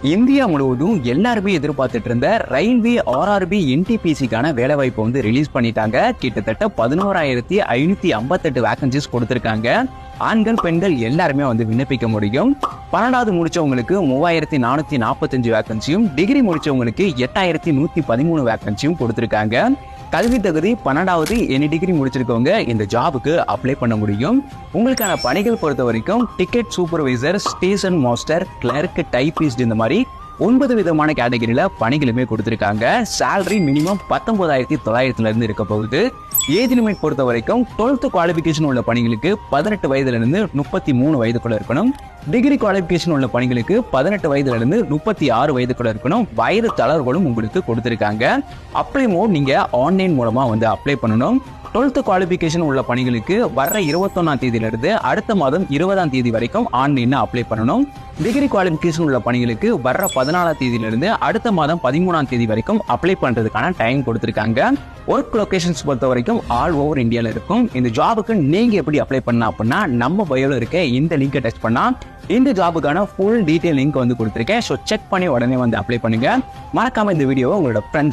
India முழுவதும் எல்லாருமே எதிர்பார்த்துட்டு இருந்த ரயில்வே ஆர்ஆர்பி என்டிபிசிக்கான வேலைவாய்ப்பு வந்து ரிலீஸ் பண்ணிட்டாங்க. கிட்டத்தட்ட 11,558 வேகன்சிஸ் கொடுத்திருக்காங்க. ஆண்கள் பெண்கள் எல்லாருமே வந்து விண்ணப்பிக்க முடியும். 12வது முடிச்சவங்களுக்கு 3,445 வேகன்சியும், டிகிரி முடிச்சவங்களுக்கு 8,113 வேகன்சியும் கொடுத்திருக்காங்க. கல்வி தகுதி 12வது எனி டிகிரி முடிச்சிருக்கவங்க இந்த ஜாபுக்கு அப்ளை பண்ண முடியும். உங்களுக்கான பணிகள் பொறுத்த வரைக்கும் ticket supervisor, station master, clerk, typist இந்த மாதிரி 9 விதமான கேட்டகரியில பணிகளுமே கொடுத்திருக்காங்க. சேலரி மினிமம் 19,900 இருந்து இருக்க போகுது. ஏஜ் லிமிட் பொறுத்த வரைக்கும் 12th குவாலிபிகேஷன் உள்ள பணிகளுக்கு 18 வயதுல இருந்து 33 வயதுக்குள்ள இருக்கணும். டிகிரி குவாலிபிகேஷன் உள்ள பணிகளுக்கு 18 வயதுல இருந்து 36 வயதுக்குள்ள இருக்கணும். வயது தளர்வுகளும் உங்களுக்கு கொடுத்திருக்காங்க. அப்ளை மோட் நீங்க ஆன்லைன் மூலமா வந்து அப்ளை பண்ணணும். 12th குவாலிபிகேஷன் உள்ள பணிகளுக்கு வர்ற 21ஆம் தேதியிலிருந்து அடுத்த மாதம் 20ஆம் தேதி வரைக்கும் ஆன்லைன்ல அப்ளை பண்ணணும். டிகிரி குவாலிபிகேஷன் உள்ள பணிகளுக்கு வர்ற 14ஆம் தேதியிலிருந்து அடுத்த மாதம் 13ஆம் தேதி வரைக்கும் அப்ளை பண்றதுக்கான டைம் கொடுத்திருக்காங்க. ஒர்க் லொகேஷன்ஸ் பொறுத்த வரைக்கும் ஆல் ஓவர் இந்தியால இருக்கும். இந்த ஜாபுக்கு நீங்க எப்படி அப்ளை பண்ணலாம் அப்படின்னா, நம்ம பயோல இருக்க இந்த லிங்கை டச் பண்ணா இந்த ஜாபுக்கான ஃபுல் டீடைல் லிங்க் வந்து கொடுத்திருக்கேன். ஸோ செக் பண்ணி உடனே வந்து அப்ளை பண்ணுங்க. மறக்காம இந்த வீடியோவை உங்களோட ஃப்ரெண்ட்ஸ்